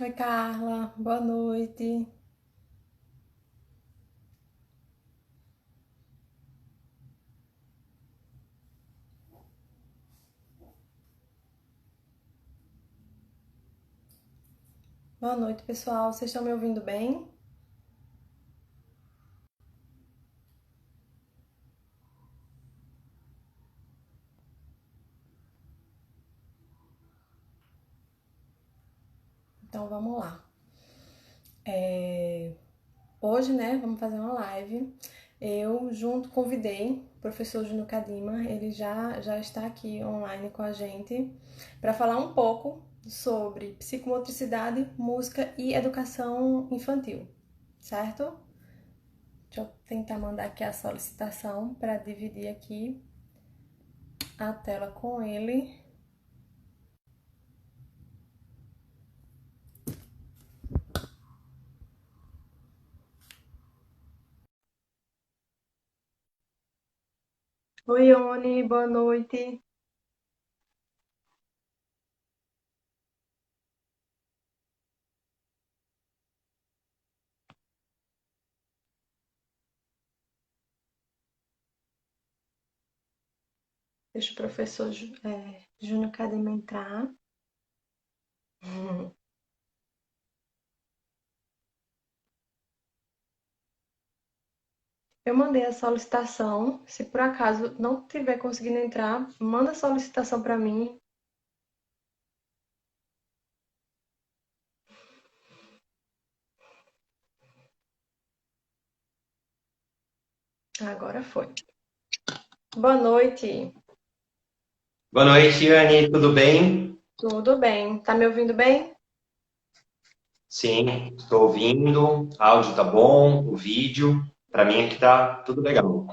Oi, Carla, boa noite. Boa noite, pessoal. Vocês estão me ouvindo bem? Então vamos lá. Hoje, né, vamos fazer uma live. Eu convidei o professor Júnior Cadima, ele já está aqui online com a gente para falar um pouco sobre psicomotricidade, música e educação infantil, certo? Deixa eu tentar mandar aqui a solicitação para dividir aqui a tela com ele. Oi, Oni, boa noite. Deixa o professor Júnior Cadima entrar. Eu mandei a solicitação. Se por acaso não tiver conseguindo entrar, manda a solicitação para mim. Agora foi. Boa noite. Boa noite, Anne, tudo bem? Tudo bem? Tá me ouvindo bem? Sim, estou ouvindo, áudio tá bom, o vídeo, para mim aqui tá tudo legal.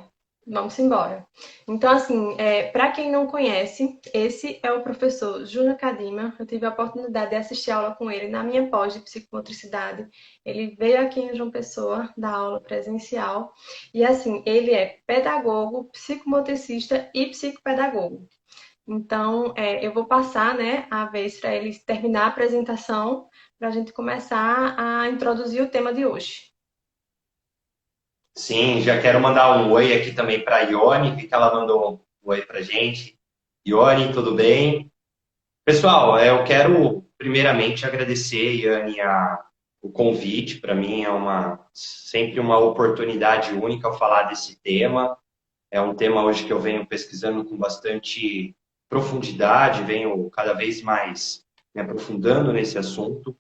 Vamos embora. Então, assim, para quem não conhece, esse é o professor Júnior Cadima. Eu tive a oportunidade de assistir aula com ele na minha pós de psicomotricidade. Ele veio aqui em João Pessoa dar aula presencial. E, assim, ele é pedagogo, psicomotricista e psicopedagogo. Então, eu vou passar, né, a vez para ele terminar a apresentação, para a gente começar a introduzir o tema de hoje. Sim, já quero mandar um oi aqui também para a Ione, vi que ela mandou um oi para gente. Ione, tudo bem? Pessoal, eu quero primeiramente agradecer, Iane, o convite. Para mim é sempre uma oportunidade única ao falar desse tema. É um tema hoje que eu venho pesquisando com bastante profundidade, venho cada vez mais me aprofundando nesse assunto.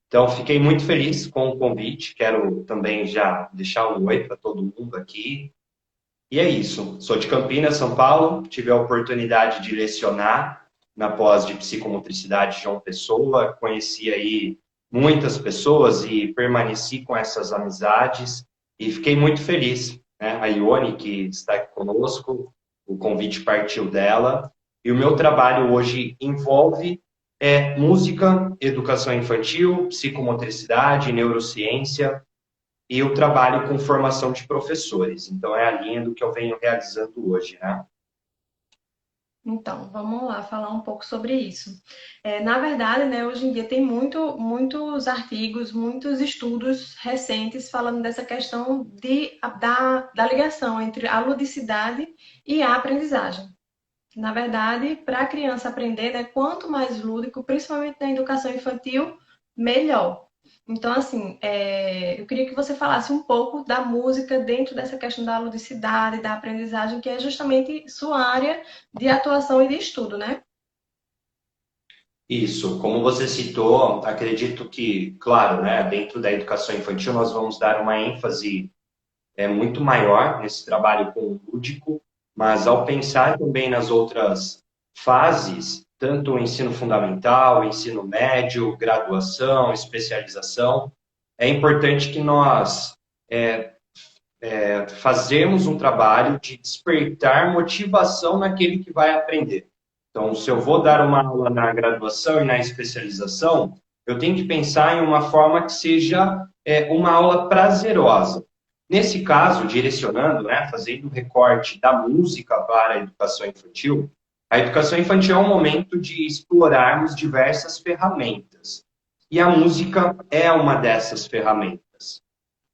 Então, fiquei muito feliz com o convite. Quero também já deixar um oi para todo mundo aqui. E é isso. Sou de Campinas, São Paulo. Tive a oportunidade de lecionar na pós de psicomotricidade João Pessoa. Conheci aí muitas pessoas e permaneci com essas amizades e fiquei muito feliz, né? A Ione, que está aqui conosco, o convite partiu dela. E o meu trabalho hoje envolve música, educação infantil, psicomotricidade, neurociência, e eu trabalho com formação de professores. Então, é a linha do que eu venho realizando hoje, né? Então, vamos lá falar um pouco sobre isso. Na verdade, né, hoje em dia tem muitos artigos, muitos estudos recentes falando dessa questão da ligação entre a ludicidade e a aprendizagem. Na verdade, para a criança aprender, né, quanto mais lúdico, principalmente na educação infantil, melhor. Então, assim, eu queria que você falasse um pouco da música dentro dessa questão da ludicidade, da aprendizagem, que é justamente sua área de atuação e de estudo, né? Isso, como você citou, acredito que, claro, né, dentro da educação infantil nós vamos dar uma ênfase muito maior nesse trabalho com o lúdico, mas ao pensar também nas outras fases, tanto o ensino fundamental, o ensino médio, graduação, especialização, é importante que nós fazemos um trabalho de despertar motivação naquele que vai aprender. Então, se eu vou dar uma aula na graduação e na especialização, eu tenho que pensar em uma forma que seja uma aula prazerosa. Nesse caso, direcionando, né, fazendo um recorte da música para a educação infantil é um momento de explorarmos diversas ferramentas. E a música é uma dessas ferramentas.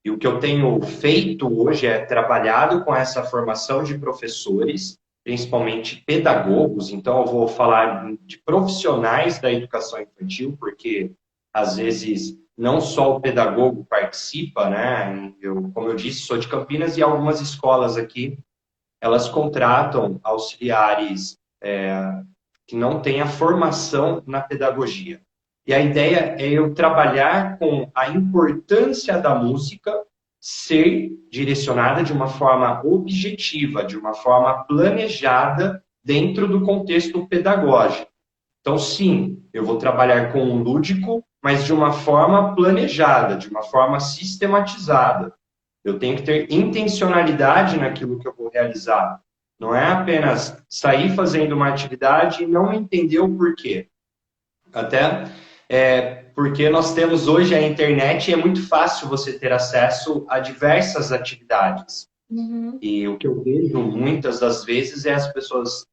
E o que eu tenho feito hoje é trabalhado com essa formação de professores, principalmente pedagogos. Então, eu vou falar de profissionais da educação infantil, porque às vezes não só o pedagogo participa, né? Como eu disse, sou de Campinas e algumas escolas aqui, elas contratam auxiliares que não têm a formação na pedagogia. E a ideia é eu trabalhar com a importância da música ser direcionada de uma forma objetiva, de uma forma planejada dentro do contexto pedagógico. Então, sim, eu vou trabalhar com o lúdico, mas de uma forma planejada, de uma forma sistematizada. Eu tenho que ter intencionalidade naquilo que eu vou realizar. Não é apenas sair fazendo uma atividade e não entender o porquê. Até porque nós temos hoje a internet e é muito fácil você ter acesso a diversas atividades. Uhum. E o que eu vejo muitas das vezes é as pessoas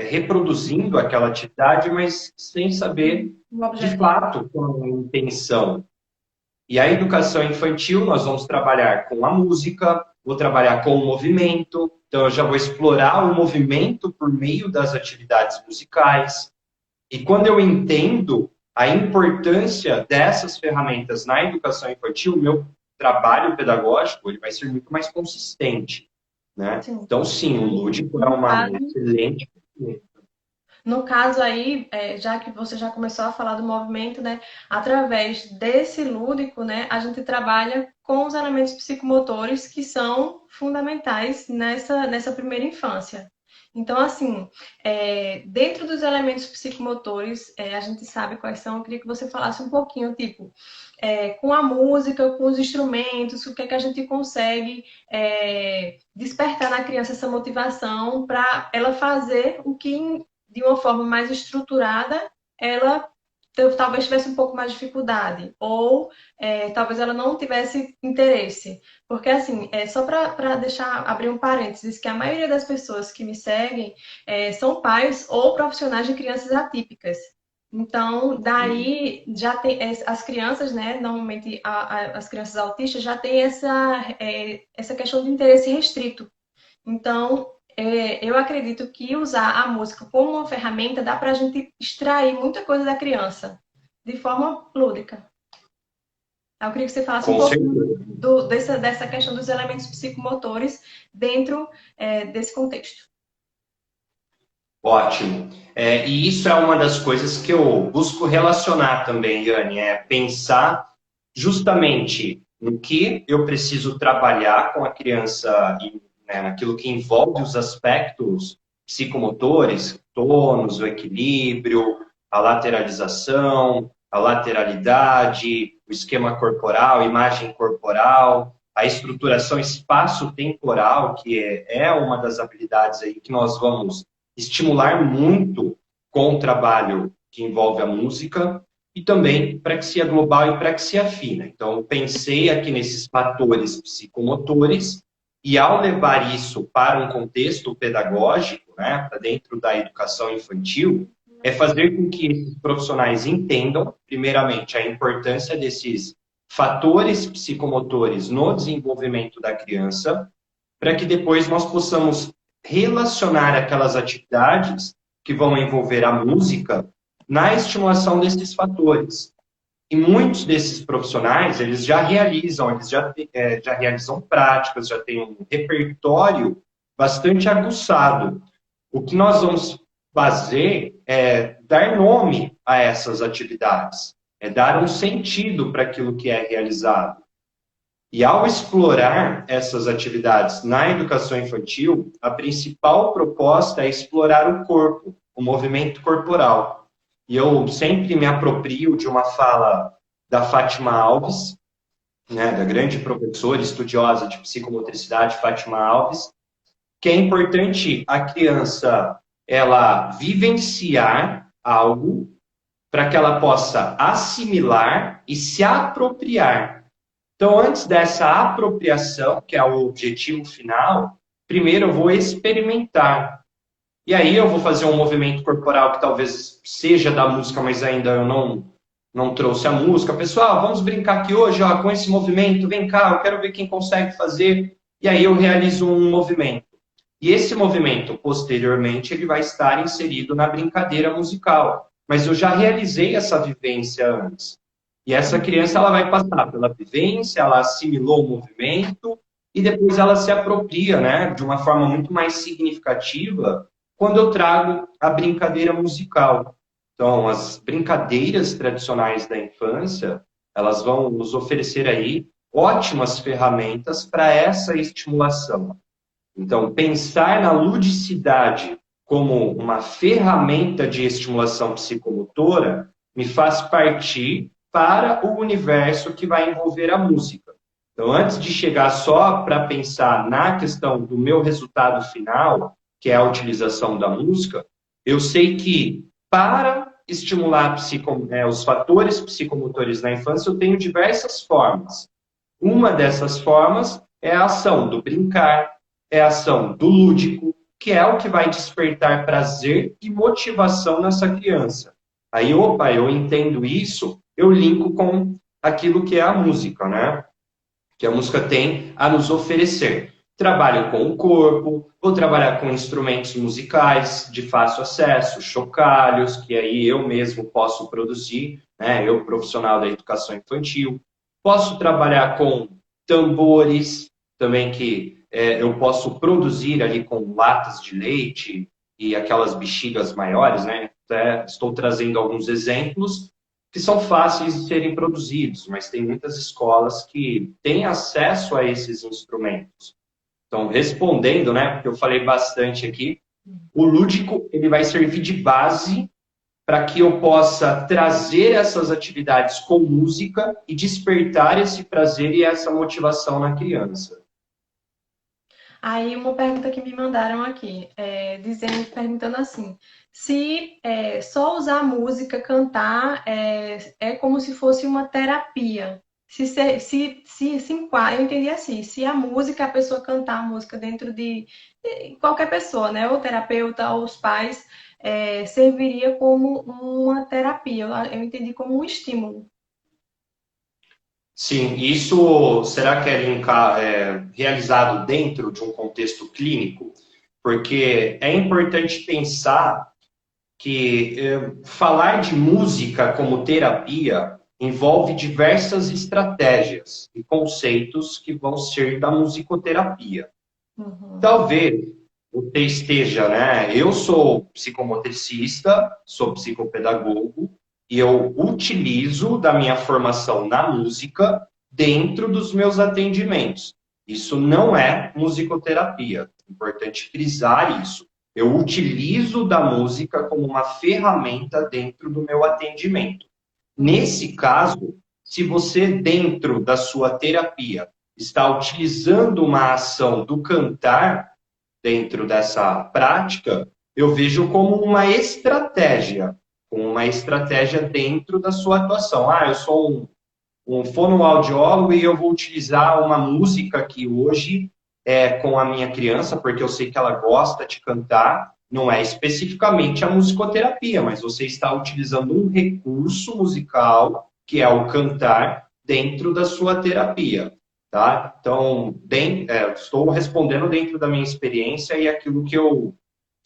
reproduzindo aquela atividade, mas sem saber O de objetivo. fato qual é a intenção. E a educação infantil, nós vamos trabalhar com a música, vou trabalhar com o movimento, então eu já vou explorar o movimento por meio das atividades musicais. E quando eu entendo a importância dessas ferramentas na educação infantil, o meu trabalho pedagógico ele vai ser muito mais consistente, né? Sim. Então, sim, o lúdico é No uma caso, excelente. No caso aí, já que você já começou a falar do movimento, né, através desse lúdico, né, a gente trabalha com os elementos psicomotores que são fundamentais nessa primeira infância. Então, assim, dentro dos elementos psicomotores, a gente sabe quais são. Eu queria que você falasse um pouquinho, tipo, com a música, com os instrumentos, o que é que a gente consegue despertar na criança essa motivação para ela fazer o que de uma forma mais estruturada, ela talvez tivesse um pouco mais de dificuldade, ou talvez ela não tivesse interesse. Porque, assim, só para deixar abrir um parênteses, que a maioria das pessoas que me seguem são pais ou profissionais de crianças atípicas. Então, daí já tem as crianças, né? Normalmente as crianças autistas já têm essa questão de interesse restrito. Então, eu acredito que usar a música como uma ferramenta dá para a gente extrair muita coisa da criança de forma lúdica. Eu queria que você falasse um Com pouquinho certeza. dessa questão dos elementos psicomotores dentro desse contexto. Ótimo. E isso é uma das coisas que eu busco relacionar também, Yane, é pensar justamente no que eu preciso trabalhar com a criança, né, naquilo que envolve os aspectos psicomotores, tônus, o equilíbrio, a lateralização, a lateralidade, o esquema corporal, imagem corporal, a estruturação espaço-temporal, que é uma das habilidades aí que nós vamos estimular muito com o trabalho que envolve a música e também praxia global e praxia fina. Então, pensei aqui nesses fatores psicomotores e ao levar isso para um contexto pedagógico, né, para dentro da educação infantil, é fazer com que esses profissionais entendam, primeiramente, a importância desses fatores psicomotores no desenvolvimento da criança, para que depois nós possamos relacionar aquelas atividades que vão envolver a música na estimulação desses fatores. E muitos desses profissionais, eles já realizam práticas, já têm um repertório bastante aguçado. O que nós vamos fazer é dar nome a essas atividades, é dar um sentido para aquilo que é realizado. E ao explorar essas atividades na educação infantil, a principal proposta é explorar o corpo, o movimento corporal. E eu sempre me aproprio de uma fala da Fátima Alves, né, da grande professora estudiosa de psicomotricidade, Fátima Alves, que é importante a criança ela vivenciar algo para que ela possa assimilar e se apropriar. Então, antes dessa apropriação, que é o objetivo final, primeiro eu vou experimentar. E aí eu vou fazer um movimento corporal que talvez seja da música, mas ainda eu não trouxe a música. Pessoal, vamos brincar aqui hoje, ó, com esse movimento. Vem cá, eu quero ver quem consegue fazer. E aí eu realizo um movimento. E esse movimento, posteriormente, ele vai estar inserido na brincadeira musical. Mas eu já realizei essa vivência antes. E essa criança ela vai passar pela vivência, ela assimilou o movimento e depois ela se apropria, né, de uma forma muito mais significativa quando eu trago a brincadeira musical. Então, as brincadeiras tradicionais da infância, elas vão nos oferecer aí ótimas ferramentas para essa estimulação. Então, pensar na ludicidade como uma ferramenta de estimulação psicomotora me faz partir para o universo que vai envolver a música. Então, antes de chegar só para pensar na questão do meu resultado final, que é a utilização da música, eu sei que para estimular os fatores psicomotores na infância, eu tenho diversas formas. Uma dessas formas é a ação do brincar, é a ação do lúdico, que é o que vai despertar prazer e motivação nessa criança. Aí, opa, eu entendo isso, eu linko com aquilo que é a música, né? Que a música tem a nos oferecer. Trabalho com o corpo, vou trabalhar com instrumentos musicais de fácil acesso, chocalhos, que aí eu mesmo posso produzir, né? Eu, profissional da educação infantil. Posso trabalhar com tambores, também que eu posso produzir ali com latas de leite e aquelas bexigas maiores, né? Estou trazendo alguns exemplos que são fáceis de serem produzidos, mas tem muitas escolas que têm acesso a esses instrumentos. Então, respondendo, né, porque eu falei bastante aqui, o lúdico ele vai servir de base para que eu possa trazer essas atividades com música e despertar esse prazer e essa motivação na criança. Aí uma pergunta que me mandaram aqui, perguntando assim, se só usar música, cantar, é como se fosse uma terapia. Eu entendi assim, se a música, a pessoa cantar a música dentro de qualquer pessoa, né? Ou terapeuta, ou os pais, serviria como uma terapia. Eu entendi como um estímulo. Sim, isso será que realizado dentro de um contexto clínico? Porque é importante pensar que falar de música como terapia envolve diversas estratégias e conceitos que vão ser da musicoterapia. Uhum. Talvez você esteja, né? Eu sou psicomotricista, sou psicopedagogo e eu utilizo da minha formação na música dentro dos meus atendimentos. Isso não é musicoterapia. É importante frisar isso. Eu utilizo da música como uma ferramenta dentro do meu atendimento. Nesse caso, se você, dentro da sua terapia, está utilizando uma ação do cantar dentro dessa prática, eu vejo como uma estratégia dentro da sua atuação. Ah, eu sou um fonoaudiólogo e eu vou utilizar uma música aqui hoje com a minha criança, porque eu sei que ela gosta de cantar, não é especificamente a musicoterapia, mas você está utilizando um recurso musical, que é o cantar, dentro da sua terapia. Tá? Então, estou respondendo dentro da minha experiência e aquilo que eu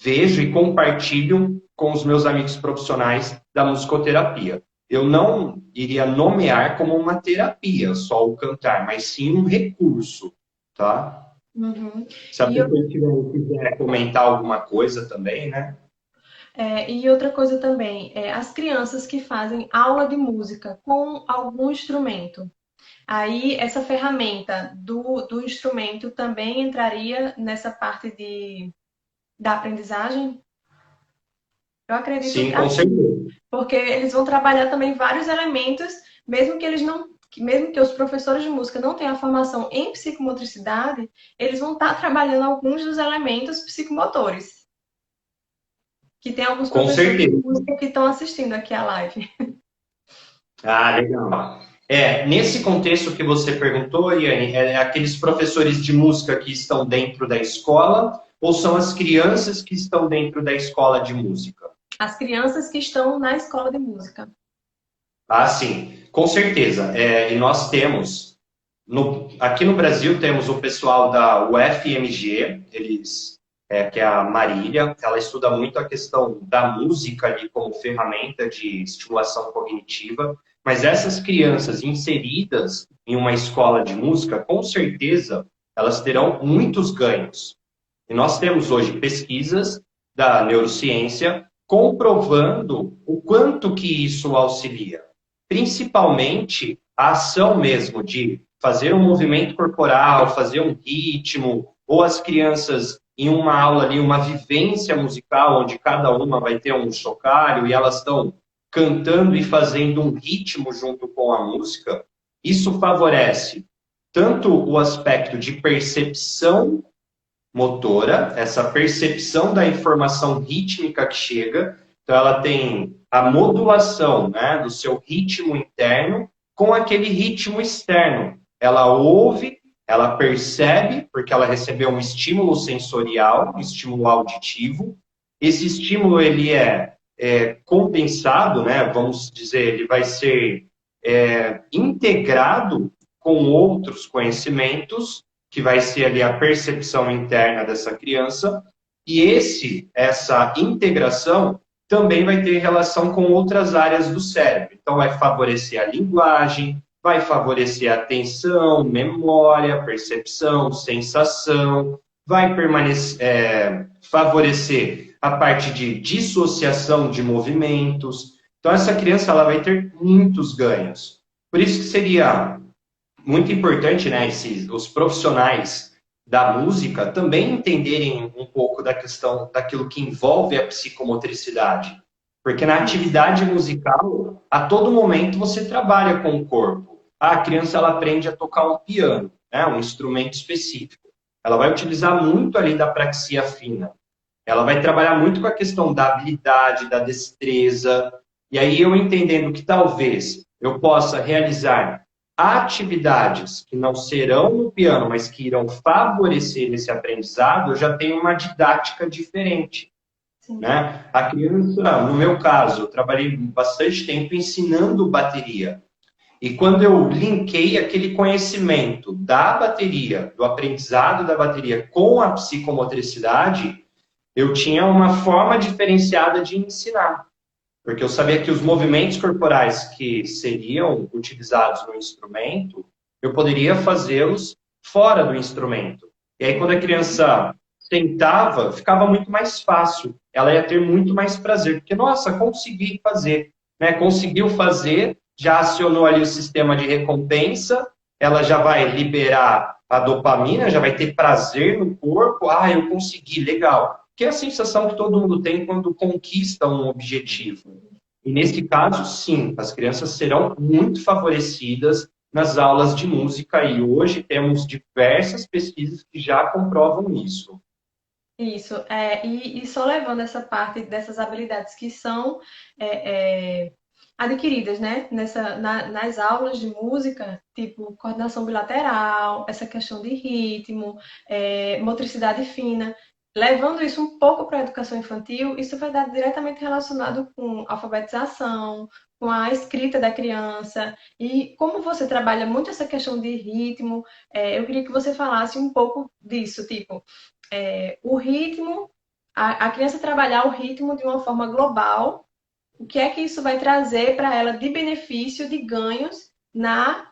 vejo e compartilho com os meus amigos profissionais da musicoterapia. Eu não iria nomear como uma terapia, só o cantar, mas sim um recurso, tá? Uhum. Se a E pessoa quiser comentar alguma coisa também, né? E outra coisa também, as crianças que fazem aula de música com algum instrumento. Aí, essa ferramenta do instrumento também entraria nessa parte da aprendizagem? Eu acredito Sim, com assim, certeza. porque eles vão trabalhar também vários elementos, mesmo que eles não, mesmo que os professores de música não tenham a formação em psicomotricidade, eles vão estar trabalhando alguns dos elementos psicomotores. Que tem alguns Com professores de certeza. música que estão assistindo aqui a live. Ah, legal. Nesse contexto que você perguntou, Iane, aqueles professores de música que estão dentro da escola ou são as crianças que estão dentro da escola de música? As crianças que estão na escola de música. Ah, sim, com certeza. E nós temos, aqui no Brasil, temos o pessoal da UFMG, que é a Marília, ela estuda muito a questão da música ali como ferramenta de estimulação cognitiva, mas essas crianças inseridas em uma escola de música, com certeza, elas terão muitos ganhos. E nós temos hoje pesquisas da neurociência comprovando o quanto que isso auxilia. Principalmente a ação mesmo de fazer um movimento corporal, fazer um ritmo, ou as crianças em uma aula ali, uma vivência musical, onde cada uma vai ter um chocalho e elas estão cantando e fazendo um ritmo junto com a música, isso favorece tanto o aspecto de percepção motora, essa percepção da informação rítmica que chega. Então, ela tem a modulação, né, do seu ritmo interno com aquele ritmo externo. Ela ouve, ela percebe, porque ela recebeu um estímulo sensorial, um estímulo auditivo. Esse estímulo ele é compensado, né, vamos dizer, ele vai ser integrado com outros conhecimentos, que vai ser ali a percepção interna dessa criança, e essa integração também vai ter relação com outras áreas do cérebro. Então, vai favorecer a linguagem, vai favorecer a atenção, memória, percepção, sensação, vai favorecer a parte de dissociação de movimentos. Então, essa criança ela vai ter muitos ganhos. Por isso que seria muito importante, né, os profissionais da música também entenderem um pouco da questão daquilo que envolve a psicomotricidade. Porque na atividade musical, a todo momento você trabalha com o corpo. A criança ela aprende a tocar um piano, né, um instrumento específico. Ela vai utilizar muito ali da praxia fina. Ela vai trabalhar muito com a questão da habilidade, da destreza. E aí eu entendendo que talvez eu possa realizar atividades que não serão no piano, mas que irão favorecer esse aprendizado, eu já tenho uma didática diferente. Né? A criança, no meu caso, eu trabalhei bastante tempo ensinando bateria. E quando eu linkei aquele conhecimento da bateria, do aprendizado da bateria com a psicomotricidade, eu tinha uma forma diferenciada de ensinar. Porque eu sabia que os movimentos corporais que seriam utilizados no instrumento, eu poderia fazê-los fora do instrumento. E aí, quando a criança tentava, ficava muito mais fácil. Ela ia ter muito mais prazer. Porque, nossa, consegui fazer. Né? Conseguiu fazer, já acionou ali o sistema de recompensa, ela já vai liberar a dopamina, já vai ter prazer no corpo. Ah, eu consegui, legal. Que é a sensação que todo mundo tem quando conquista um objetivo. E nesse caso, sim, as crianças serão muito favorecidas nas aulas de música e hoje temos diversas pesquisas que já comprovam isso. Isso, e só levando essa parte dessas habilidades que são adquiridas, né, nas aulas de música, tipo coordenação bilateral, essa questão de ritmo, motricidade fina. Levando isso um pouco para a educação infantil, isso vai estar diretamente relacionado com alfabetização, com a escrita da criança. E como você trabalha muito essa questão de ritmo, eu queria que você falasse um pouco disso, tipo, o ritmo, a criança trabalhar o ritmo de uma forma global, o que é que isso vai trazer para ela de benefício, de ganhos na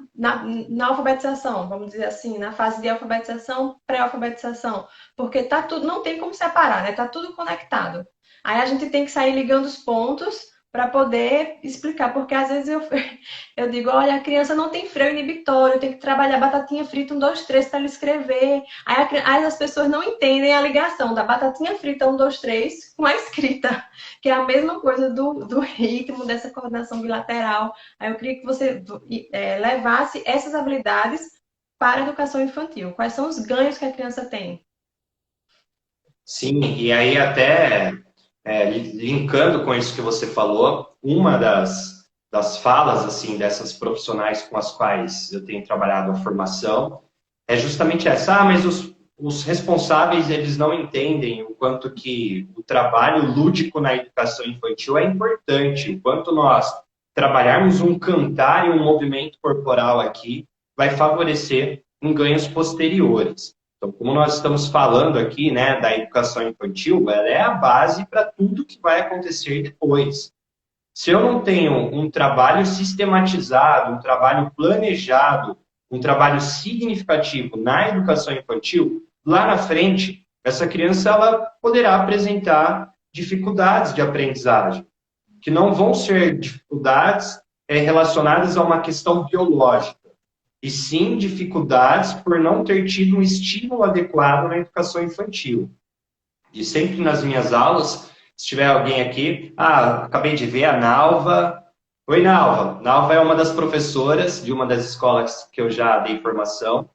alfabetização, vamos dizer assim, na fase de alfabetização, pré-alfabetização, porque tá tudo, não tem como separar, né? Tá tudo conectado. Aí a gente tem que sair ligando os pontos para poder explicar, porque às vezes eu digo, olha, a criança não tem freio inibitório, tem que trabalhar batatinha frita 1, 2, 3 para ela escrever. Aí as pessoas não entendem a ligação da batatinha frita 1, 2, 3 com a escrita, que é a mesma coisa do ritmo, dessa coordenação bilateral. Aí eu queria que você levasse essas habilidades para a educação infantil. Quais são os ganhos que a criança tem? Sim, e aí até linkando com isso que você falou, uma das falas assim dessas profissionais com as quais eu tenho trabalhado a formação é justamente essa. Ah, mas os responsáveis eles não entendem o quanto que o trabalho lúdico na educação infantil é importante, o quanto nós trabalharmos um cantar e um movimento corporal aqui vai favorecer em ganhos posteriores. Então, como nós estamos falando aqui, né, da educação infantil, ela é a base para tudo que vai acontecer depois. Se eu não tenho um trabalho sistematizado, um trabalho planejado, um trabalho significativo na educação infantil, lá na frente, essa criança ela poderá apresentar dificuldades de aprendizagem, que não vão ser dificuldades relacionadas a uma questão biológica, e sim dificuldades por não ter tido um estímulo adequado na educação infantil. E sempre nas minhas aulas, se tiver alguém aqui, acabei de ver a Nalva. Oi, Nalva. Nalva é uma das professoras de uma das escolas que eu já dei formação.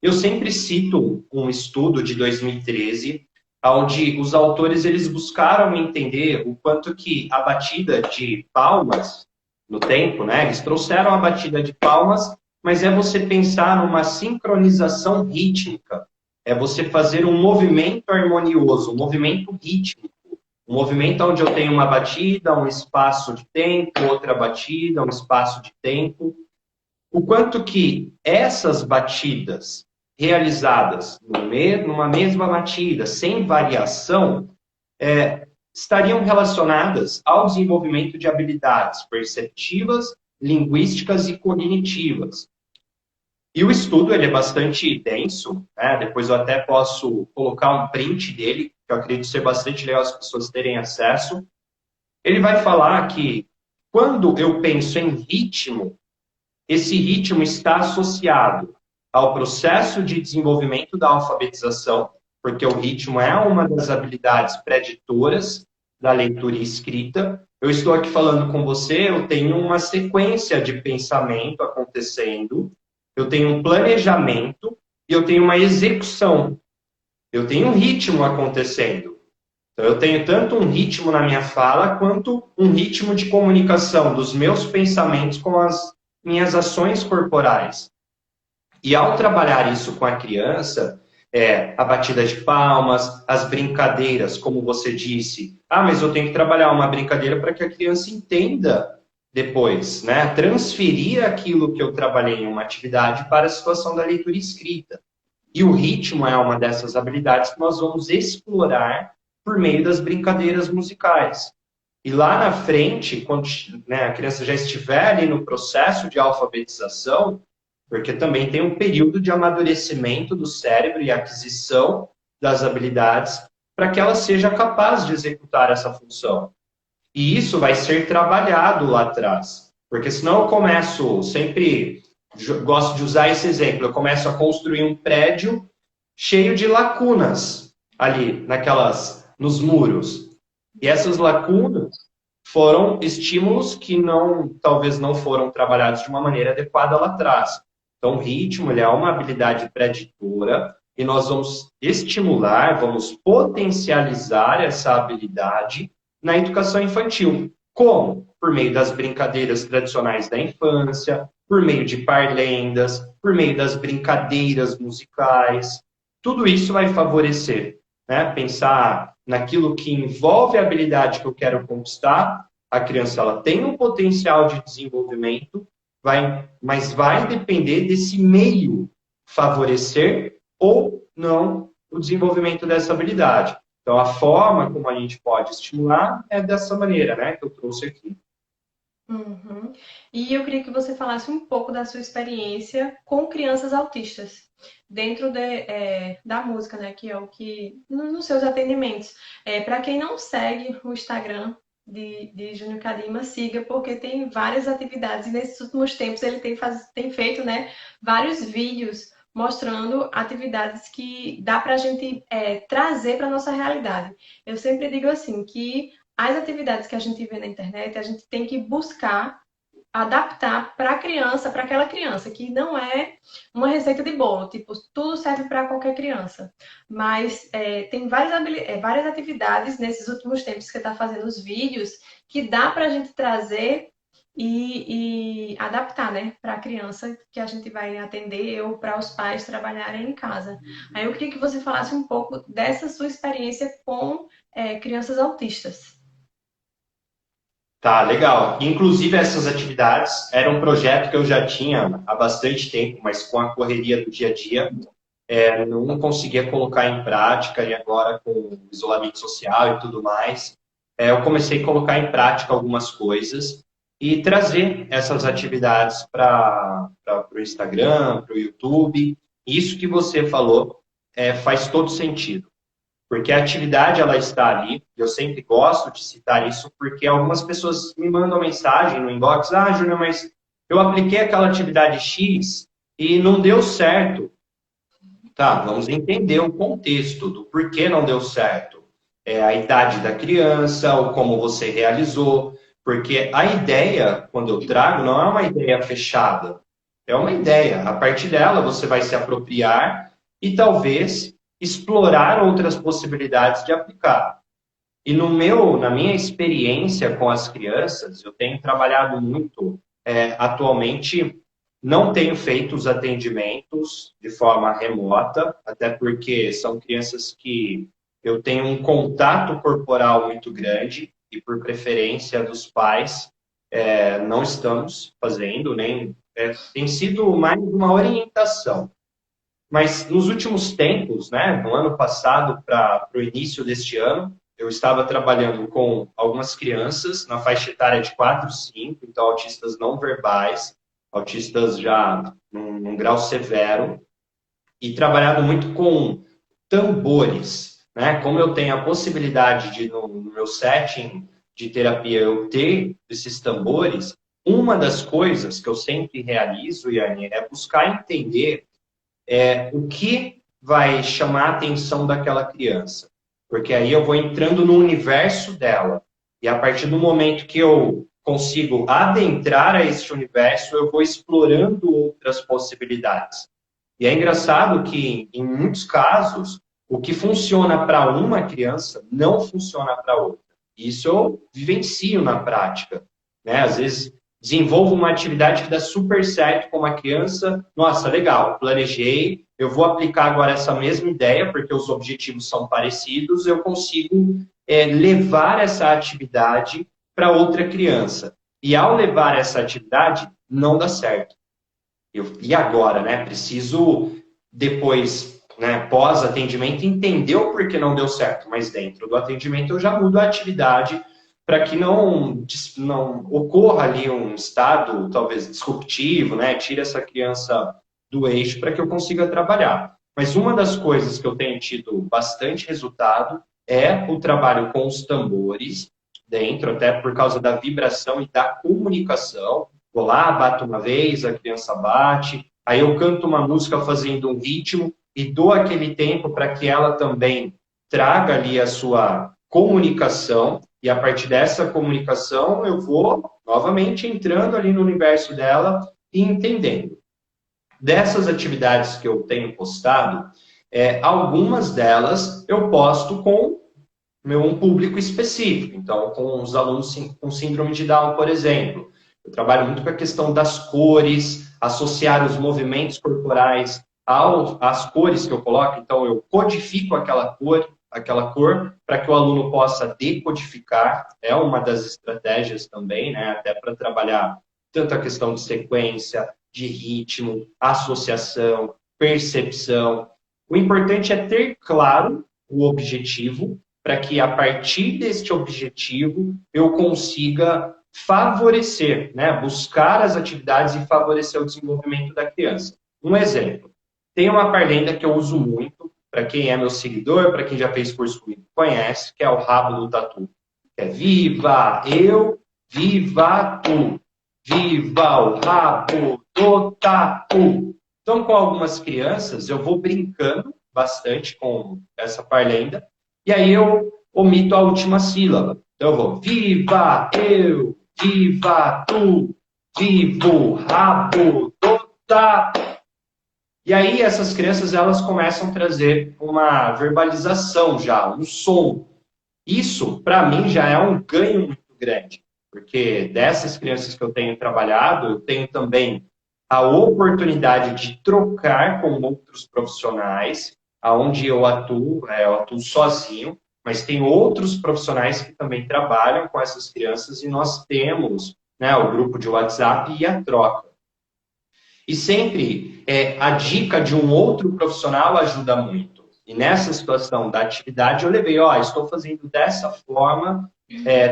Eu sempre cito um estudo de 2013, onde os autores eles buscaram entender o quanto que a batida de palmas no tempo, né? Eles trouxeram a batida de palmas, mas é você pensar numa sincronização rítmica. É você fazer um movimento harmonioso, um movimento rítmico. Um movimento onde eu tenho uma batida, um espaço de tempo, outra batida, um espaço de tempo. O quanto que essas batidas realizadas numa mesma batida, sem variação, estariam relacionadas ao desenvolvimento de habilidades perceptivas, linguísticas e cognitivas. E o estudo ele é bastante denso, né? Depois eu até posso colocar um print dele, que eu acredito ser bastante legal as pessoas terem acesso. Ele vai falar que quando eu penso em ritmo, esse ritmo está associado ao processo de desenvolvimento da alfabetização, porque o ritmo é uma das habilidades preditoras da leitura e escrita. Eu estou aqui falando com você, eu tenho uma sequência de pensamento acontecendo, eu tenho um planejamento e eu tenho uma execução. Eu tenho um ritmo acontecendo. Então, eu tenho tanto um ritmo na minha fala, quanto um ritmo de comunicação dos meus pensamentos com as minhas ações corporais. E ao trabalhar isso com a criança, a batida de palmas, as brincadeiras, como você disse. Mas eu tenho que trabalhar uma brincadeira para que a criança entenda depois, né? Transferir aquilo que eu trabalhei em uma atividade para a situação da leitura escrita. E o ritmo é uma dessas habilidades que nós vamos explorar por meio das brincadeiras musicais. E lá na frente, quando né, a criança já estiver ali no processo de alfabetização, porque também tem um período de amadurecimento do cérebro e aquisição das habilidades para que ela seja capaz de executar essa função. E isso vai ser trabalhado lá atrás. Porque senão eu começo, sempre gosto de usar esse exemplo, eu começo a construir um prédio cheio de lacunas ali, nos muros. E essas lacunas foram estímulos que talvez não foram trabalhados de uma maneira adequada lá atrás. Então, o ritmo ele é uma habilidade preditora e nós vamos estimular, vamos potencializar essa habilidade na educação infantil. Como? Por meio das brincadeiras tradicionais da infância, por meio de parlendas, por meio das brincadeiras musicais. Tudo isso vai favorecer, né? Pensar naquilo que envolve a habilidade que eu quero conquistar. A criança ela tem um potencial de desenvolvimento, mas vai depender desse meio favorecer ou não o desenvolvimento dessa habilidade. Então, a forma como a gente pode estimular é dessa maneira, né, que eu trouxe aqui. Uhum. E eu queria que você falasse um pouco da sua experiência com crianças autistas, dentro da música, né? Que é o que, nos seus atendimentos. Para quem não segue o Instagram de Júnior Kadima, siga, porque tem várias atividades, e nesses últimos tempos ele tem feito, né, vários vídeos mostrando atividades que dá para a gente trazer para a nossa realidade. Eu sempre digo assim, que as atividades que a gente vê na internet, a gente tem que buscar adaptar para a criança, para aquela criança, que não é uma receita de bolo, tipo, tudo serve para qualquer criança. Mas tem várias atividades nesses últimos tempos que você está fazendo os vídeos que dá para a gente trazer e adaptar, né, para a criança que a gente vai atender ou para os pais trabalharem em casa. Aí eu queria que você falasse um pouco dessa sua experiência com crianças autistas. Tá, legal. Inclusive, essas atividades eram um projeto que eu já tinha há bastante tempo, mas com a correria do dia a dia, não conseguia colocar em prática, e agora com o isolamento social e tudo mais, eu comecei a colocar em prática algumas coisas e trazer essas atividades para o Instagram, para o YouTube. Isso que você falou faz todo sentido. Porque a atividade ela está ali, eu sempre gosto de citar isso, porque algumas pessoas me mandam mensagem no inbox, Júnior, mas eu apliquei aquela atividade X e não deu certo. Tá, vamos entender o contexto do porquê não deu certo. É a idade da criança, ou como você realizou, porque a ideia, quando eu trago, não é uma ideia fechada. É uma ideia. A partir dela, você vai se apropriar e talvez explorar outras possibilidades de aplicar. E na minha experiência com as crianças, eu tenho trabalhado muito. Atualmente, não tenho feito os atendimentos de forma remota, até porque são crianças que eu tenho um contato corporal muito grande e, por preferência dos pais, não estamos fazendo, nem tem sido mais uma orientação. Mas nos últimos tempos, né, no ano passado para o início deste ano, eu estava trabalhando com algumas crianças na faixa etária de 4, 5, então autistas não verbais, autistas já num grau severo, e trabalhado muito com tambores, né? Como eu tenho a possibilidade de, no meu setting de terapia, eu ter esses tambores, uma das coisas que eu sempre realizo, Yane, é buscar entender o que vai chamar a atenção daquela criança. Porque aí eu vou entrando no universo dela. E a partir do momento que eu consigo adentrar a este universo, eu vou explorando outras possibilidades. E é engraçado que, em muitos casos, o que funciona para uma criança não funciona para outra. Isso eu vivencio na prática. Né? Às vezes, desenvolvo uma atividade que dá super certo com uma criança. Nossa, legal, planejei, eu vou aplicar agora essa mesma ideia, porque os objetivos são parecidos, eu consigo levar essa atividade para outra criança. E ao levar essa atividade, não dá certo. E agora, né? Preciso, depois, né, pós-atendimento, entender o porquê não deu certo. Mas dentro do atendimento eu já mudo a atividade para que não ocorra ali um estado, talvez, disruptivo, né? Tire essa criança do eixo para que eu consiga trabalhar. Mas uma das coisas que eu tenho tido bastante resultado é o trabalho com os tambores dentro, até por causa da vibração e da comunicação. Vou lá, bato uma vez, a criança bate, aí eu canto uma música fazendo um ritmo e dou aquele tempo para que ela também traga ali a sua comunicação, e a partir dessa comunicação eu vou novamente entrando ali no universo dela e entendendo. Dessas atividades que eu tenho postado, algumas delas eu posto com um público específico. Então, com os alunos com síndrome de Down, por exemplo. Eu trabalho muito com a questão das cores, associar os movimentos corporais às cores que eu coloco. Então, eu codifico aquela cor, para que o aluno possa decodificar. É uma das estratégias também, né? Até para trabalhar tanto a questão de sequência, de ritmo, associação, percepção. O importante é ter claro o objetivo, para que a partir deste objetivo eu consiga favorecer, né? Buscar as atividades e favorecer o desenvolvimento da criança. Um exemplo, tem uma parlenda que eu uso muito, para quem é meu seguidor, para quem já fez curso comigo conhece, que é o rabo do tatu. Que é viva eu, viva tu, viva o rabo do tatu. Então, com algumas crianças, eu vou brincando bastante com essa parlenda, e aí eu omito a última sílaba. Então eu vou, viva eu, viva tu, vivo rabo do tatu. E aí essas crianças, elas começam a trazer uma verbalização já, um som. Isso, para mim, já é um ganho muito grande, porque dessas crianças que eu tenho trabalhado, eu tenho também a oportunidade de trocar com outros profissionais, aonde eu atuo sozinho, mas tem outros profissionais que também trabalham com essas crianças e nós temos, né, o grupo de WhatsApp e a troca. E sempre a dica de um outro profissional ajuda muito. E nessa situação da atividade, eu levei, estou fazendo dessa forma,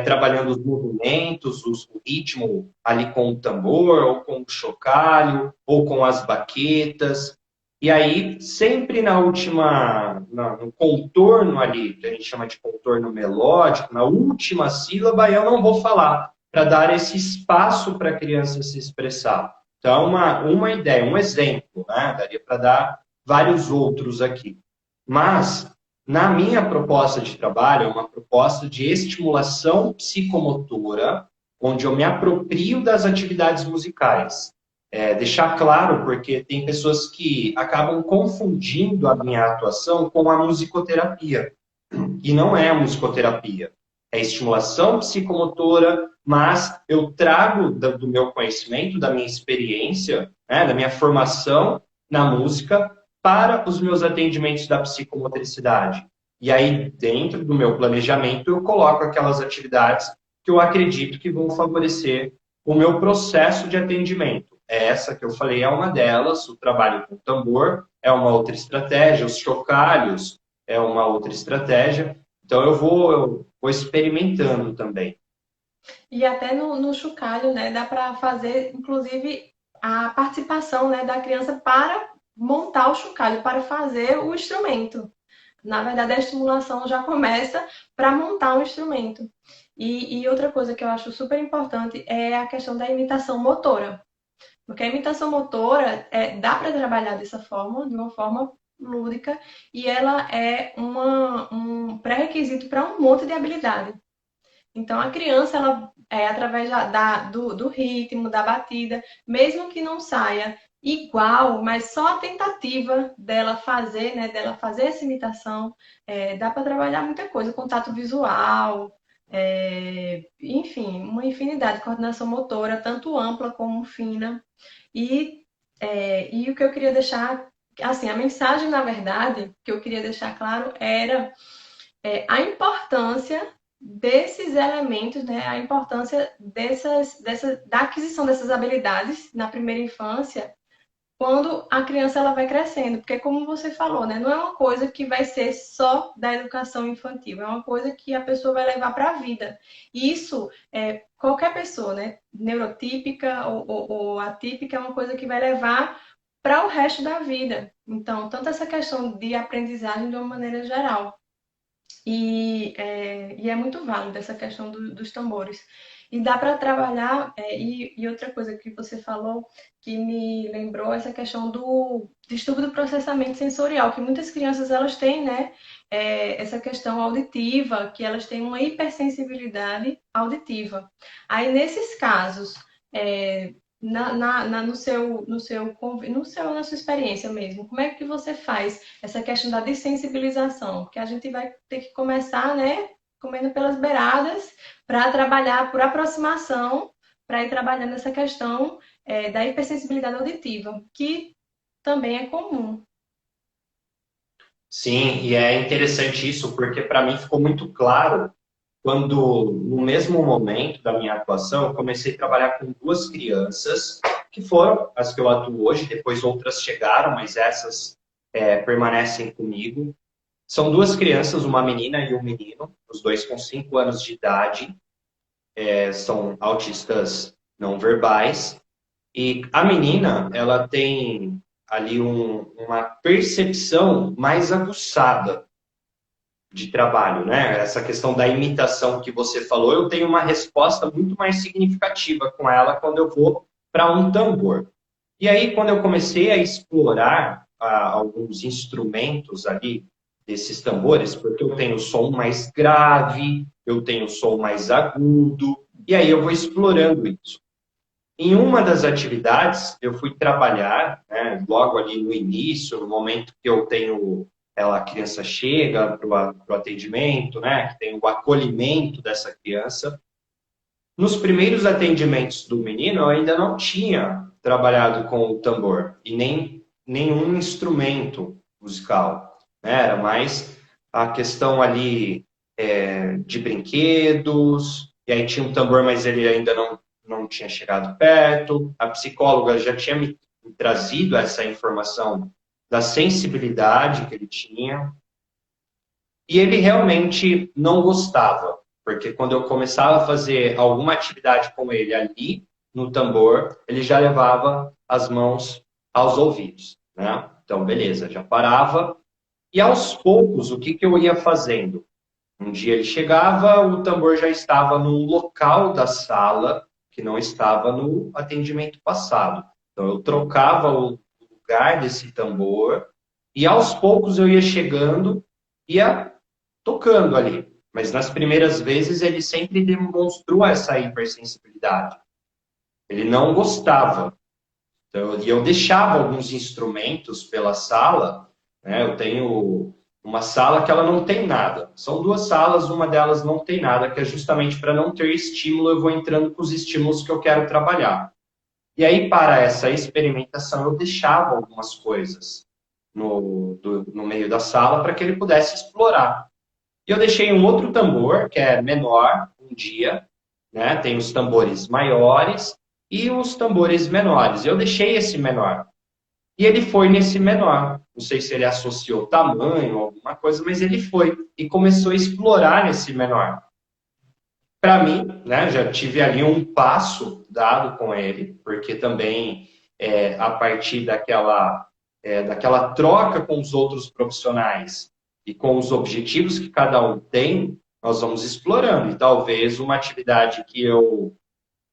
trabalhando os movimentos, o ritmo ali com o tambor, ou com o chocalho, ou com as baquetas. E aí, sempre no contorno ali, que a gente chama de contorno melódico, na última sílaba, eu não vou falar, para dar esse espaço para a criança se expressar. Então, uma ideia, um exemplo, né? Daria para dar vários outros aqui. Mas, na minha proposta de trabalho, é uma proposta de estimulação psicomotora, onde eu me aproprio das atividades musicais. Deixar claro, porque tem pessoas que acabam confundindo a minha atuação com a musicoterapia. E não é a musicoterapia. É estimulação psicomotora, mas eu trago do meu conhecimento, da minha experiência, né, da minha formação na música para os meus atendimentos da psicomotricidade. E aí, dentro do meu planejamento, eu coloco aquelas atividades que eu acredito que vão favorecer o meu processo de atendimento. Essa que eu falei é uma delas, o trabalho com tambor é uma outra estratégia, os chocalhos é uma outra estratégia. Então, eu vou experimentando também. E até no chocalho, né, dá para fazer, inclusive, a participação, né, da criança para montar o chocalho, para fazer o instrumento. Na verdade, a estimulação já começa para montar um instrumento. E outra coisa que eu acho super importante é a questão da imitação motora. Porque a imitação motora dá para trabalhar dessa forma, de uma forma lúdica, e ela é um pré-requisito para um monte de habilidade. Então, a criança, ela, através do ritmo, da batida, mesmo que não saia igual, mas só a tentativa dela fazer, né, dela fazer essa imitação, dá para trabalhar muita coisa, contato visual, enfim, uma infinidade, coordenação motora, tanto ampla como fina. E, e o que eu queria deixar, assim, a mensagem, na verdade, que eu queria deixar claro era a importância desses elementos, né, a importância da aquisição dessas habilidades na primeira infância, quando a criança ela vai crescendo, porque como você falou, né, não é uma coisa que vai ser só da educação infantil, é uma coisa que a pessoa vai levar para a vida. E isso, qualquer pessoa, né, neurotípica ou atípica, é uma coisa que vai levar para o resto da vida. Então, tanto essa questão de aprendizagem de uma maneira geral. E é muito válido essa questão dos tambores. E dá para trabalhar, e outra coisa que você falou que me lembrou essa questão do distúrbio do processamento sensorial, que muitas crianças elas têm, né, essa questão auditiva, que elas têm uma hipersensibilidade auditiva. Aí nesses casos, na sua experiência mesmo, como é que você faz essa questão da dessensibilização? Porque a gente vai ter que começar, né, comendo pelas beiradas para trabalhar por aproximação, para ir trabalhando essa questão da hipersensibilidade auditiva, que também é comum. Sim, e é interessante isso, porque para mim ficou muito claro quando, no mesmo momento da minha atuação, eu comecei a trabalhar com duas crianças, que foram as que eu atuo hoje, depois outras chegaram, mas essas permanecem comigo. São duas crianças, uma menina e um menino, os dois com 5 anos de idade, são autistas não verbais. E a menina, ela tem ali uma percepção mais aguçada de trabalho, né? Essa questão da imitação que você falou, eu tenho uma resposta muito mais significativa com ela quando eu vou para um tambor. E aí, quando eu comecei a explorar alguns instrumentos ali desses tambores, porque eu tenho som mais grave, eu tenho som mais agudo, e aí eu vou explorando isso. Em uma das atividades, eu fui trabalhar, né, logo ali no início, no momento que eu tenho, a criança chega para o atendimento, né, que tem o acolhimento dessa criança. Nos primeiros atendimentos do menino, eu ainda não tinha trabalhado com o tambor e nem nenhum instrumento musical, né? Era mais a questão ali de brinquedos, e aí tinha um tambor, mas ele ainda não tinha chegado perto. A psicóloga já tinha me trazido essa informação da sensibilidade que ele tinha, e ele realmente não gostava, porque quando eu começava a fazer alguma atividade com ele ali no tambor, ele já levava as mãos aos ouvidos, né? Então, beleza, já parava. E aos poucos, o que eu ia fazendo? Um dia ele chegava, o tambor já estava num local da sala que não estava no atendimento passado. Então eu trocava o lugar desse tambor e aos poucos eu ia chegando, ia tocando ali. Mas nas primeiras vezes ele sempre demonstrou essa hipersensibilidade. Ele não gostava. Então, e eu deixava alguns instrumentos pela sala, né? Eu tenho uma sala que ela não tem nada. São duas salas, uma delas não tem nada, que é justamente para não ter estímulo, eu vou entrando com os estímulos que eu quero trabalhar. E aí, para essa experimentação, eu deixava algumas coisas no meio da sala para que ele pudesse explorar. E eu deixei um outro tambor, que é menor, um dia, né? Tem os tambores maiores e os tambores menores. Eu deixei esse menor. E ele foi nesse menor. Não sei se ele associou tamanho ou alguma coisa, mas ele foi e começou a explorar nesse menor. Para mim, né, já tive ali um passo dado com ele, porque também a partir daquela troca com os outros profissionais e com os objetivos que cada um tem, nós vamos explorando. E talvez uma atividade que eu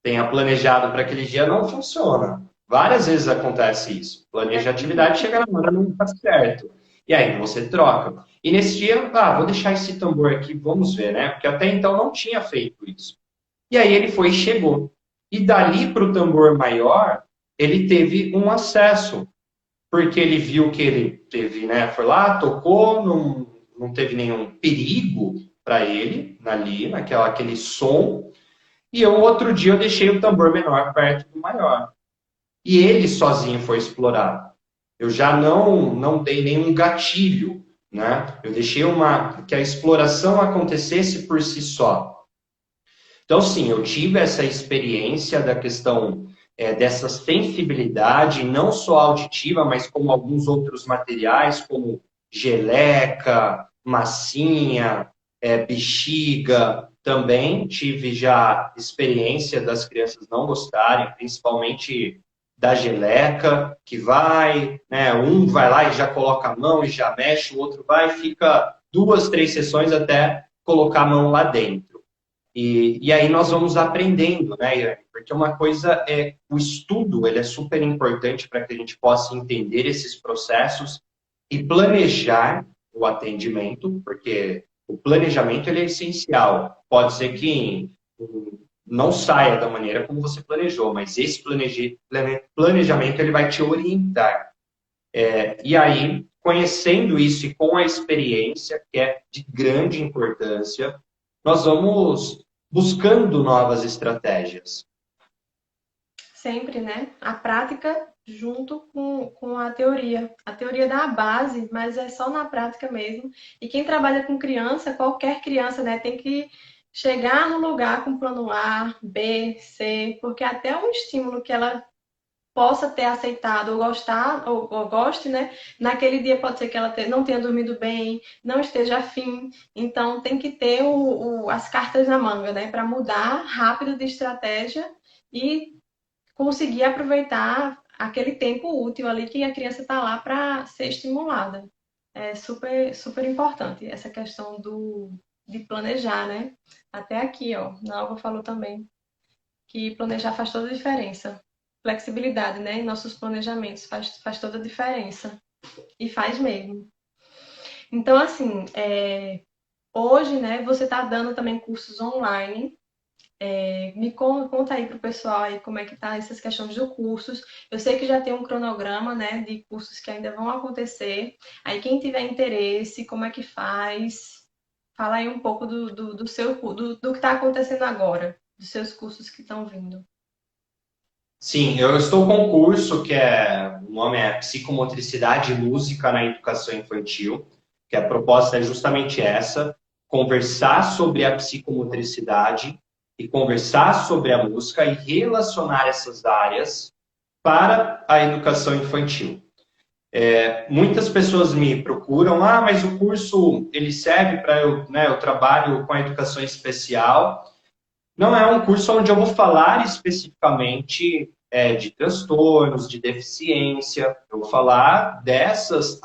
tenha planejado para aquele dia não funciona. Várias vezes acontece isso. Planeja a atividade, chega na hora, não está certo. E aí você troca. E nesse dia, vou deixar esse tambor aqui, vamos ver, né? Porque até então não tinha feito isso. E aí ele foi e chegou. E dali para o tambor maior, ele teve um acesso, porque ele viu que ele teve, né? Foi lá, tocou, não teve nenhum perigo para ele ali, aquele som. E eu, outro dia, eu deixei o tambor menor perto do maior. E ele sozinho foi explorar. Eu já não dei nenhum gatilho, né? Eu deixei que a exploração acontecesse por si só. Então, sim, eu tive essa experiência da questão dessa sensibilidade, não só auditiva, mas como alguns outros materiais, como geleca, massinha, bexiga. Também tive já experiência das crianças não gostarem, principalmente da geleca, que vai, né, um vai lá e já coloca a mão e já mexe, o outro vai e fica 2, 3 sessões até colocar a mão lá dentro. E aí nós vamos aprendendo, né, Iane? Porque uma coisa é o estudo, ele é super importante para que a gente possa entender esses processos e planejar o atendimento, porque o planejamento ele é essencial. Pode ser que não saia da maneira como você planejou, mas esse planejamento ele vai te orientar. E aí, conhecendo isso e com a experiência, que é de grande importância, nós vamos buscando novas estratégias. Sempre, né? A prática junto com a teoria. A teoria dá a base, mas é só na prática mesmo. E quem trabalha com criança, qualquer criança, né, tem que chegar no lugar com plano A, B, C, porque até um estímulo que ela possa ter aceitado ou gostar ou goste, né? Naquele dia pode ser que ela não tenha dormido bem, não esteja afim. Então tem que ter as cartas na manga, né? Para mudar rápido de estratégia e conseguir aproveitar aquele tempo útil ali que a criança está lá para ser estimulada. É super, super importante essa questão de planejar, né? Até aqui, ó, Nalva falou também que planejar faz toda a diferença. Flexibilidade, né? Em nossos planejamentos faz toda a diferença. E faz mesmo. Então, assim, hoje, né, você está dando também cursos online. Me conta aí para o pessoal aí como é que tá essas questões de cursos. Eu sei que já tem um cronograma, né, de cursos que ainda vão acontecer. Aí quem tiver interesse, como é que faz? Fala aí um pouco do que está acontecendo agora, dos seus cursos que estão vindo. Sim, eu estou com um curso o nome é Psicomotricidade e Música na Educação Infantil, que a proposta é justamente essa. conversar sobre a psicomotricidade e conversar sobre a música e relacionar essas áreas para a educação infantil. Muitas pessoas me procuram, mas o curso ele serve para eu, né, eu trabalho com a educação especial. Não é um curso onde eu vou falar especificamente de transtornos, de deficiência. Eu vou falar dessas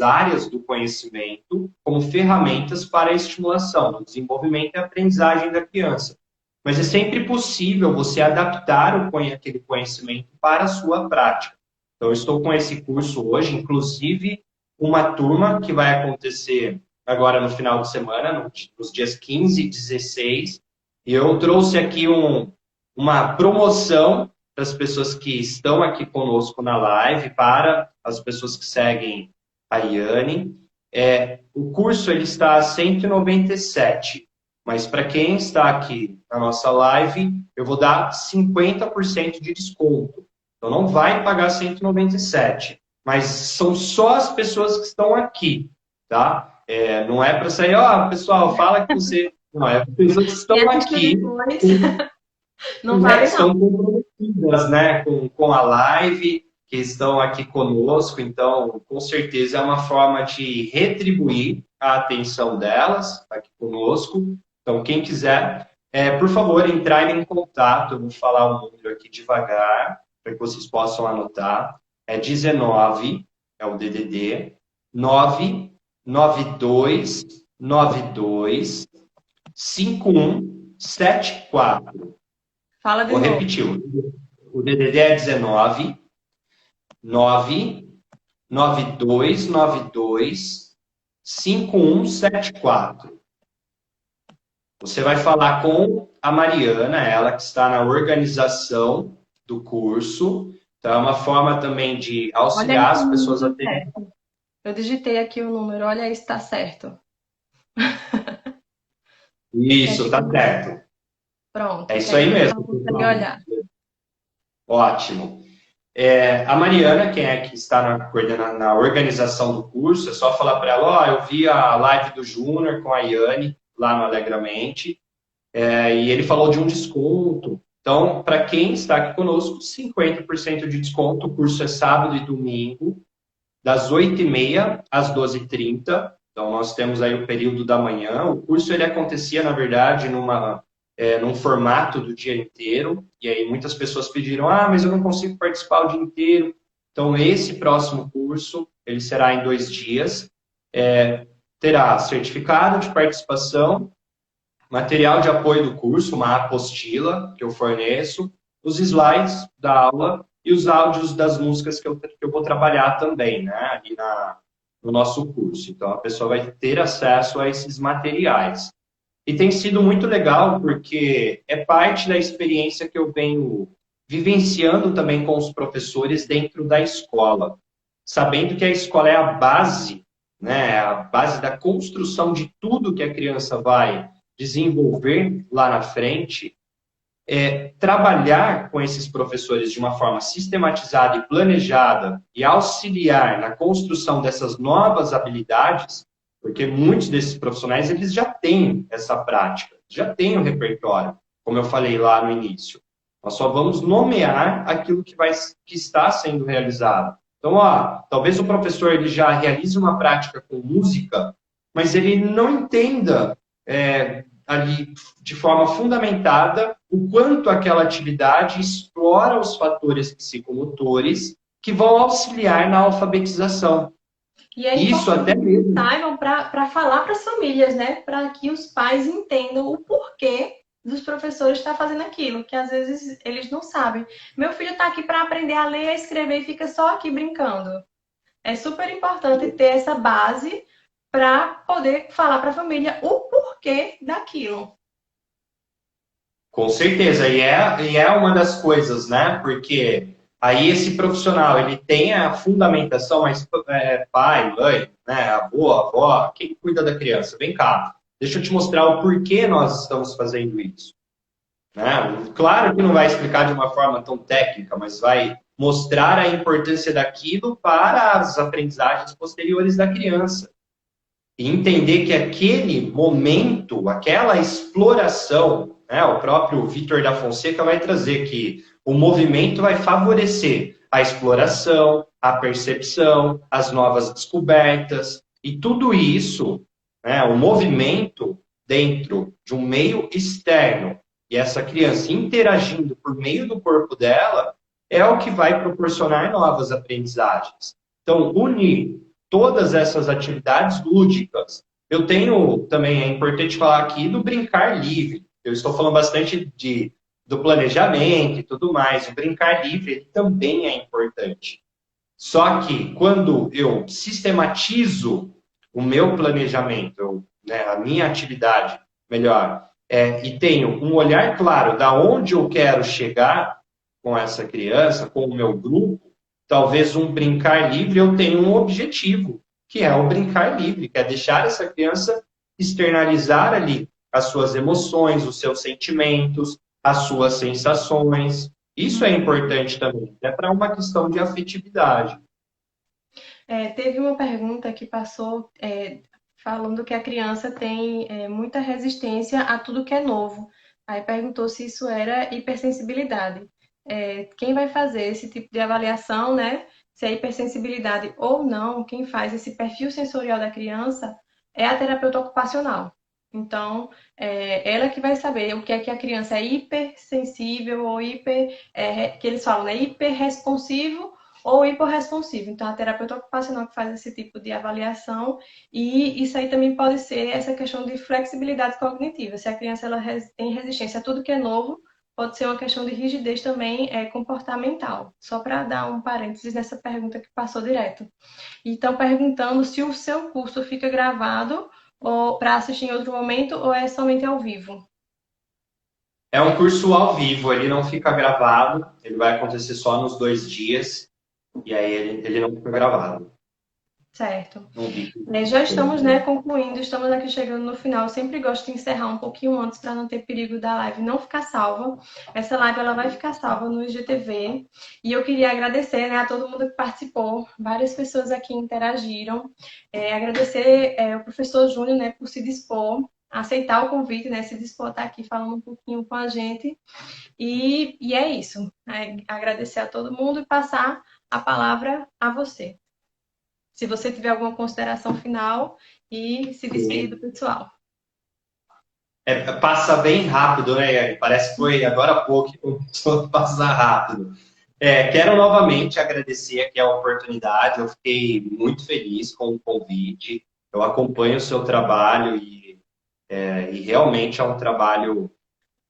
áreas do conhecimento como ferramentas para a estimulação, do desenvolvimento e aprendizagem da criança. Mas é sempre possível você adaptar aquele conhecimento para a sua prática. Então, eu estou com esse curso hoje, inclusive uma turma que vai acontecer agora no final de semana, nos dias 15 e 16. E eu trouxe aqui uma promoção para as pessoas que estão aqui conosco na live, para as pessoas que seguem a Iane. O curso ele está a 197, mas para quem está aqui na nossa live, eu vou dar 50% de desconto. Então, não vai pagar 197, mas são só as pessoas que estão aqui, tá? Não é para sair, pessoal, fala que você... Não, é as pessoas que estão aqui, não vale, estão comprometidas, né, com a live, que estão aqui conosco. Então, com certeza, é uma forma de retribuir a atenção delas aqui conosco. Então, quem quiser, por favor, entrar em contato. Eu vou falar o número aqui devagar, para que vocês possam anotar. É 19, é o DDD, 99292 5174. Fala de Vou novo. repetir. O DDD é 19 99292 5174. Você vai falar com a Mariana, ela que está na organização do curso. Então, é uma forma também de auxiliar as pessoas a terem... Eu digitei aqui o número, olha aí se está certo. Isso, está certo. Pronto. É isso aí mesmo. Olhar. Ótimo. A Mariana, quem é que está na organização do curso, é só falar para ela, eu vi a live do Júnior com a Iane, lá no Alegramente, e ele falou de um desconto. Então, para quem está aqui conosco, 50% de desconto. O curso é sábado e domingo, das 8h30 às 12h30. Então, nós temos aí o período da manhã. O curso ele acontecia, na verdade, num formato do dia inteiro. E aí muitas pessoas pediram, mas eu não consigo participar o dia inteiro. Então, esse próximo curso, ele será em 2 dias. Terá certificado de participação, material de apoio do curso, uma apostila que eu forneço, os slides da aula e os áudios das músicas que eu vou trabalhar também, né, ali no nosso curso. Então, a pessoa vai ter acesso a esses materiais. E tem sido muito legal, porque é parte da experiência que eu venho vivenciando também com os professores dentro da escola. Sabendo que a escola é a base, né, a base da construção de tudo que a criança vai desenvolver lá na frente. Trabalhar com esses professores de uma forma sistematizada e planejada e auxiliar na construção dessas novas habilidades, porque muitos desses profissionais eles já têm essa prática, já têm o repertório, como eu falei lá no início. Nós só vamos nomear aquilo que está sendo realizado. Então, talvez o professor ele já realize uma prática com música, mas ele não entenda ali de forma fundamentada o quanto aquela atividade explora os fatores psicomotores que vão auxiliar na alfabetização. E é isso até mesmo saibam para falar para as famílias, né? Para que os pais entendam o porquê dos professores estar fazendo aquilo, que às vezes eles não sabem. Meu filho está aqui para aprender a ler, a escrever e fica só aqui brincando. É super importante ter essa base para poder falar para a família o porquê daquilo. Com certeza, e é uma das coisas, né? Porque aí esse profissional, ele tem a fundamentação, mas pai, mãe, né, avô, avó, quem cuida da criança? Vem cá, deixa eu te mostrar o porquê nós estamos fazendo isso. Né? Claro que não vai explicar de uma forma tão técnica, mas vai mostrar a importância daquilo para as aprendizagens posteriores da criança. e entender que aquele momento, aquela exploração, né, o próprio Vitor da Fonseca vai trazer que o movimento vai favorecer a exploração, a percepção, as novas descobertas, e tudo isso, né, o movimento dentro de um meio externo, e essa criança interagindo por meio do corpo dela, é o que vai proporcionar novas aprendizagens. Então, unir todas essas atividades lúdicas. Eu tenho também, é importante falar aqui do brincar livre. Eu estou falando bastante do planejamento e tudo mais. O brincar livre ele também é importante. Só que quando eu sistematizo o meu planejamento, né, a minha atividade, melhor, e tenho um olhar claro da onde eu quero chegar com essa criança, com o meu grupo, talvez um brincar livre eu tenha um objetivo, que é o brincar livre, que é deixar essa criança externalizar ali as suas emoções, os seus sentimentos, as suas sensações. Isso é importante também, é para uma questão de afetividade. Teve uma pergunta que passou falando que a criança tem muita resistência a tudo que é novo. Aí perguntou se isso era hipersensibilidade. Quem vai fazer esse tipo de avaliação, né? Se é hipersensibilidade ou não, quem faz esse perfil sensorial da criança é a terapeuta ocupacional. Então, ela que vai saber o que é que a criança é hipersensível ou que eles falam, né? Hiperresponsivo ou hiporresponsivo. Então, a terapeuta ocupacional que faz esse tipo de avaliação, e isso aí também pode ser essa questão de flexibilidade cognitiva. Se a criança tem resistência a tudo que é novo, pode ser uma questão de rigidez também comportamental. Só para dar um parênteses nessa pergunta que passou direto. Então, perguntando se o seu curso fica gravado ou para assistir em outro momento ou é somente ao vivo. É um curso ao vivo, ele não fica gravado, ele vai acontecer só nos 2 dias, e aí ele não fica gravado. Certo. Não fica. Já estamos, né, concluindo, estamos aqui chegando no final. Eu sempre gosto de encerrar um pouquinho antes para não ter perigo da live não ficar salva. Essa live ela vai ficar salva no IGTV. E eu queria agradecer, né, a todo mundo que participou. Várias pessoas aqui interagiram. Agradecer o professor Júnior, né, por se dispor a aceitar o convite, né, se dispor a estar aqui falando um pouquinho com a gente. E é isso. Agradecer a todo mundo e passar a palavra a você. Se você tiver alguma consideração final e se despedir do pessoal. Passa bem rápido, né, Yane? Parece que foi agora há pouco que começou a passar rápido. Quero novamente agradecer aqui a oportunidade, eu fiquei muito feliz com o convite, eu acompanho o seu trabalho e realmente é um trabalho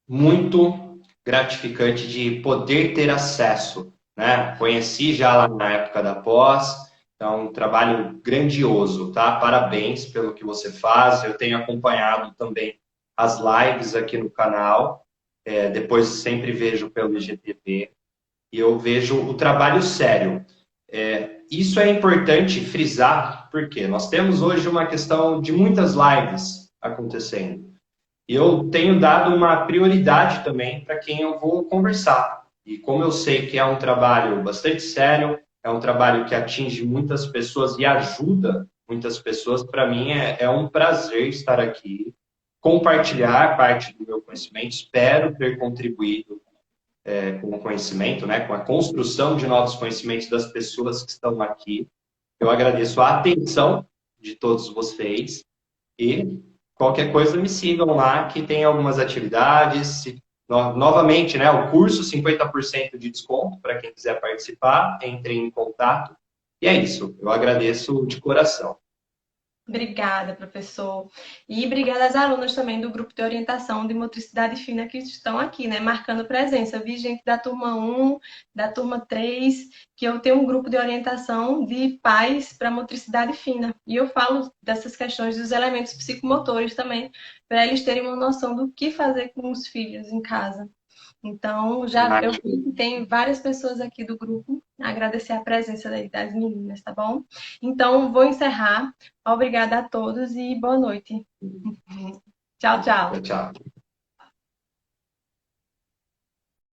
muito gratificante de poder ter acesso, né? Conheci já lá na época da pós, então é um trabalho grandioso, tá? Parabéns pelo que você faz, eu tenho acompanhado também as lives aqui no canal, depois sempre vejo pelo IGTV, e eu vejo o trabalho sério. Isso é importante frisar, porque nós temos hoje uma questão de muitas lives acontecendo. E eu tenho dado uma prioridade também para quem eu vou conversar. E como eu sei que é um trabalho bastante sério, é um trabalho que atinge muitas pessoas e ajuda muitas pessoas, para mim é um prazer estar aqui, compartilhar parte do meu conhecimento. Espero ter contribuído com o conhecimento, né, com a construção de novos conhecimentos das pessoas que estão aqui. Eu agradeço a atenção de todos vocês e qualquer coisa me sigam lá, que tem algumas atividades. Novamente, né, o curso 50% de desconto para quem quiser participar, entre em contato. E é isso, eu agradeço de coração. Obrigada, professor. E obrigada às alunas também do grupo de orientação de motricidade fina que estão aqui, né, marcando presença. Vi gente da turma 1, da turma 3, que eu tenho um grupo de orientação de pais para motricidade fina. E eu falo dessas questões dos elementos psicomotores também, para eles terem uma noção do que fazer com os filhos em casa. Então, eu vi que tem várias pessoas aqui do grupo. Agradecer a presença das meninas, tá bom? Então, vou encerrar. Obrigada a todos e boa noite. Tchau, tchau. Tchau.